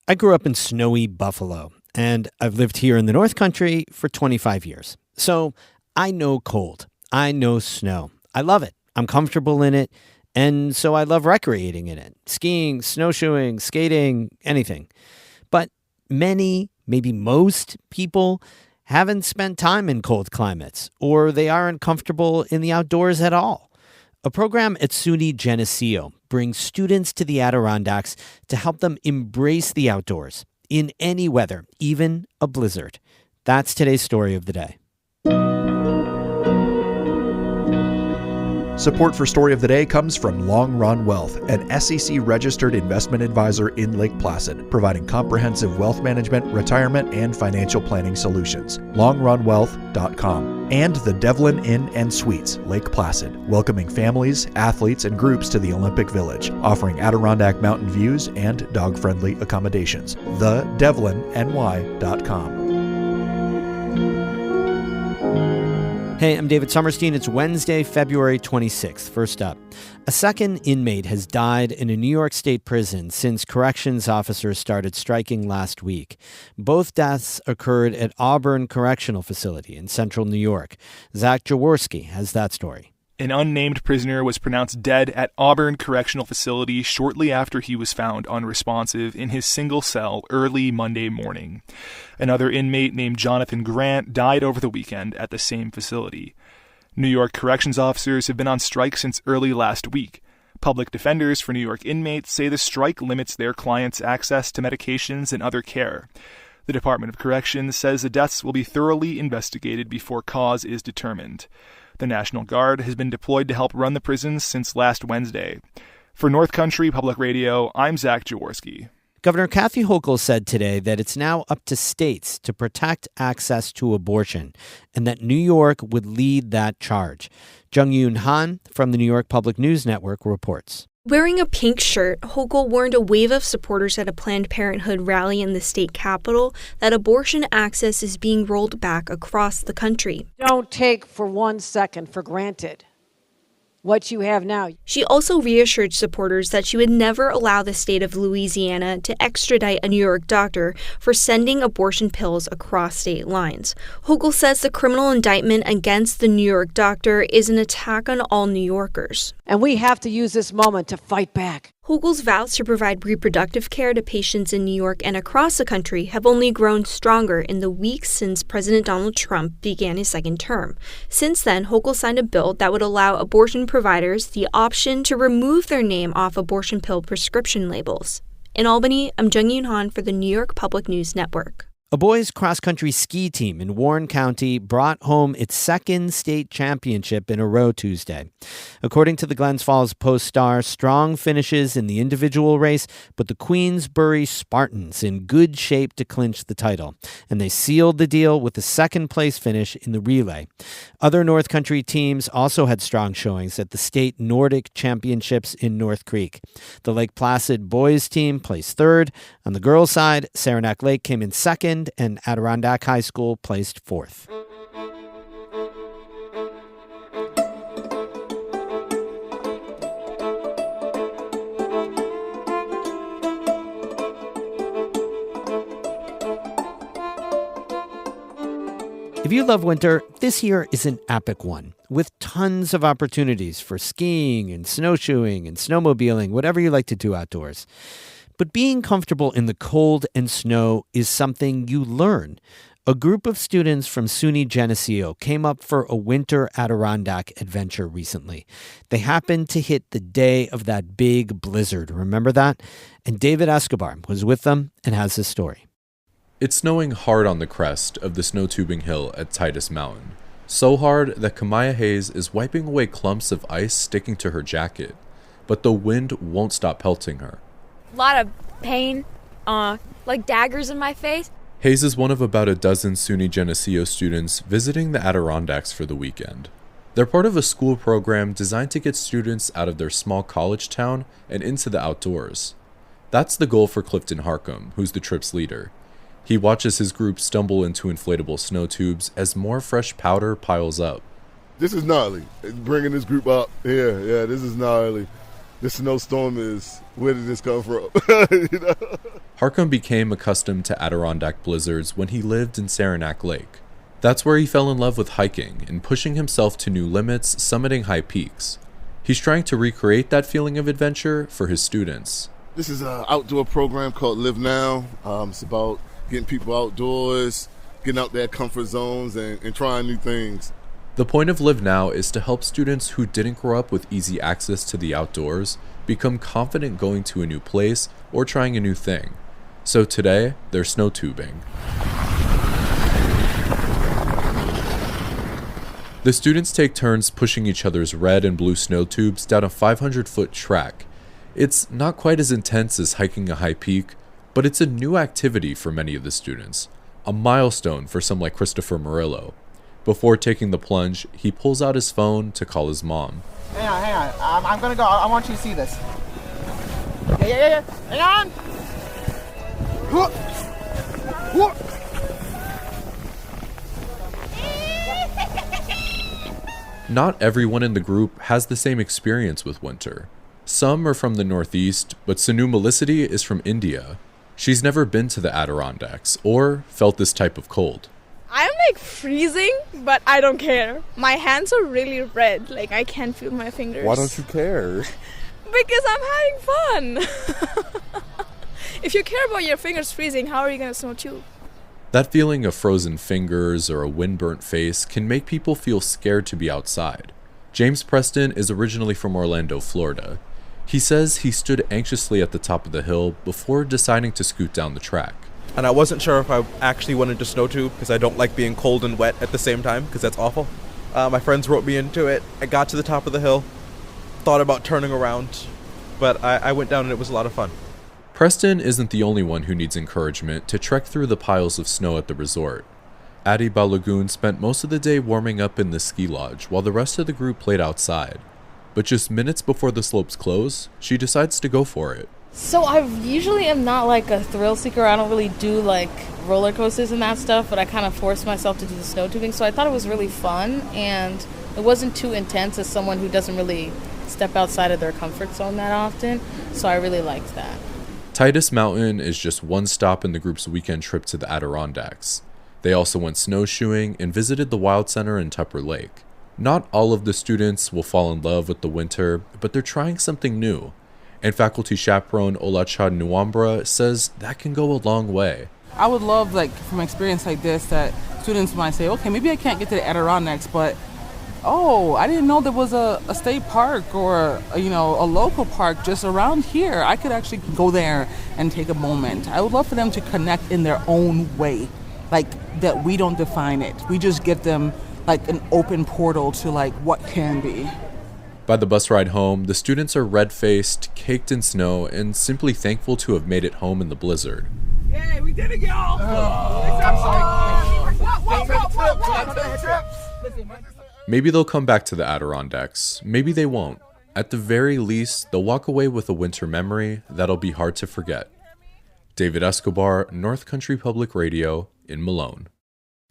I grew up in snowy Buffalo, and I've lived here in the North Country for 25 years. So I know cold. I know snow. I love it. I'm comfortable in it. And so I love recreating in it. Skiing, snowshoeing, skating, anything. But many, maybe most people haven't spent time in cold climates, or they aren't comfortable in the outdoors at all. A program at SUNY Geneseo brings students to the Adirondacks to help them embrace the outdoors in any weather, even a blizzard. That's today's story of the day. Support for Story of the Day comes from Long Run Wealth, an SEC-registered investment advisor in Lake Placid, providing comprehensive wealth management, retirement, and financial planning solutions. LongRunWealth.com. And the Devlin Inn and Suites, Lake Placid, welcoming families, athletes, and groups to the Olympic Village, offering Adirondack mountain views and dog-friendly accommodations. TheDevlinNY.com. Hey, I'm David Sommerstein. It's Wednesday, February 26th. First up, a second inmate has died in a New York State prison since corrections officers started striking last week. Both deaths occurred at Auburn Correctional Facility in central New York. Zach Jaworski has that story. An unnamed prisoner was pronounced dead at Auburn Correctional Facility shortly after he was found unresponsive in his single cell early Monday morning. Another inmate named Jonathan Grant died over the weekend at the same facility. New York corrections officers have been on strike since early last week. Public defenders for New York inmates say the strike limits their clients' access to medications and other care. The Department of Corrections says the deaths will be thoroughly investigated before cause is determined. The National Guard has been deployed to help run the prisons since last Wednesday. For North Country Public Radio, I'm Zach Jaworski. Governor Kathy Hochul said today that it's now up to states to protect access to abortion and that New York would lead that charge. Jung-Yoon Han from the New York Public News Network reports. Wearing a pink shirt, Hochul warned a wave of supporters at a Planned Parenthood rally in the state capitol that abortion access is being rolled back across the country. Don't take for 1 second for granted what you have now. She also reassured supporters that she would never allow the state of Louisiana to extradite a New York doctor for sending abortion pills across state lines. Hochul says the criminal indictment against the New York doctor is an attack on all New Yorkers. And we have to use this moment to fight back. Hochul's vows to provide reproductive care to patients in New York and across the country have only grown stronger in the weeks since President Donald Trump began his second term. Since then, Hochul signed a bill that would allow abortion providers the option to remove their name off abortion pill prescription labels. In Albany, I'm Jung-Yoon Han for the New York Public News Network. A boys' cross-country ski team in Warren County brought home its second state championship in a row Tuesday. According to the Glens Falls Post-Star, strong finishes in the individual race put the Queensbury Spartans in good shape to clinch the title, and they sealed the deal with a second-place finish in the relay. Other North Country teams also had strong showings at the state Nordic Championships in North Creek. The Lake Placid boys team placed third. On the girls' side, Saranac Lake came in second, and Adirondack High School placed fourth. If you love winter, this year is an epic one, with tons of opportunities for skiing and snowshoeing and snowmobiling, whatever you like to do outdoors. But being comfortable in the cold and snow is something you learn. A group of students from SUNY Geneseo came up for a winter Adirondack adventure recently. They happened to hit the day of that big blizzard. Remember that? And David Escobar was with them and has his story. It's snowing hard on the crest of the snow tubing hill at Titus Mountain. So hard that Kamaya Hayes is wiping away clumps of ice sticking to her jacket. But the wind won't stop pelting her. A lot of pain, like daggers in my face. Hayes is one of about a dozen SUNY Geneseo students visiting the Adirondacks for the weekend. They're part of a school program designed to get students out of their small college town and into the outdoors. That's the goal for Clifton Harcum, who's the trip's leader. He watches his group stumble into inflatable snow tubes as more fresh powder piles up. This is gnarly. Bringing this group up here, this is gnarly. the snowstorm is, where did this come from? Harcum became accustomed to Adirondack blizzards when he lived in Saranac Lake. That's where he fell in love with hiking and pushing himself to new limits, summiting high peaks. He's trying to recreate that feeling of adventure for his students. This is an outdoor program called Live Now. It's about getting people outdoors, getting out their comfort zones and trying new things. The point of Live Now is to help students who didn't grow up with easy access to the outdoors become confident going to a new place or trying a new thing. So today, they're snow tubing. The students take turns pushing each other's red and blue snow tubes down a 500-foot track. It's not quite as intense as hiking a high peak, but it's a new activity for many of the students, a milestone for some like Christopher Murillo. Before taking the plunge, he pulls out his phone to call his mom. Hang on. I'm gonna go. I want you to see this. Yeah. Hang on. Not everyone in the group has the same experience with winter. Some are from the Northeast, but Sanu Melicity is from India. She's never been to the Adirondacks or felt this type of cold. I'm like freezing, but I don't care. My hands are really red, like I can't feel my fingers. Why don't you care? Because I'm having fun. If you care about your fingers freezing, how are you going to snow tube? That feeling of frozen fingers or a wind-burnt face can make people feel scared to be outside. James Preston is originally from Orlando, Florida. He says he stood anxiously at the top of the hill before deciding to scoot down the track. And I wasn't sure if I actually wanted to snow tube because I don't like being cold and wet at the same time because that's awful. My friends wrote me into it. I got to the top of the hill, thought about turning around, but I went down and it was a lot of fun. Preston isn't the only one who needs encouragement to trek through the piles of snow at the resort. Adi Balagoon spent most of the day warming up in the ski lodge while the rest of the group played outside. But just minutes before the slopes close, she decides to go for it. So I usually am not like a thrill seeker. I don't really do like roller coasters and that stuff, but I kind of forced myself to do the snow tubing. So I thought it was really fun and it wasn't too intense as someone who doesn't really step outside of their comfort zone that often. So I really liked that. Titus Mountain is just one stop in the group's weekend trip to the Adirondacks. They also went snowshoeing and visited the Wild Center in Tupper Lake. Not all of the students will fall in love with the winter, but they're trying something new. And faculty chaperone Olachad Nwambra says that can go a long way. I would love, from an experience like this, that students might say, okay, maybe I can't get to the Adirondacks, but I didn't know there was a state park or a local park just around here. I could actually go there and take a moment. I would love for them to connect in their own way, that we don't define it. We just give them an open portal to what can be. By the bus ride home, the students are red-faced, caked in snow, and simply thankful to have made it home in the blizzard. Yay, we did it, y'all! Maybe they'll come back to the Adirondacks. Maybe they won't. At the very least, they'll walk away with a winter memory that'll be hard to forget. David Escobar, North Country Public Radio in Malone.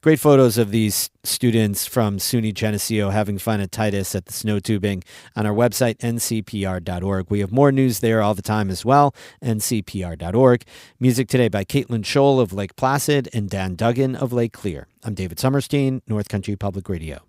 Great photos of these students from SUNY Geneseo having fun at Titus at the snow tubing on our website, ncpr.org. We have more news there all the time as well, ncpr.org. Music today by Caitlin Scholl of Lake Placid and Dan Duggan of Lake Clear. I'm David Summerstein, North Country Public Radio.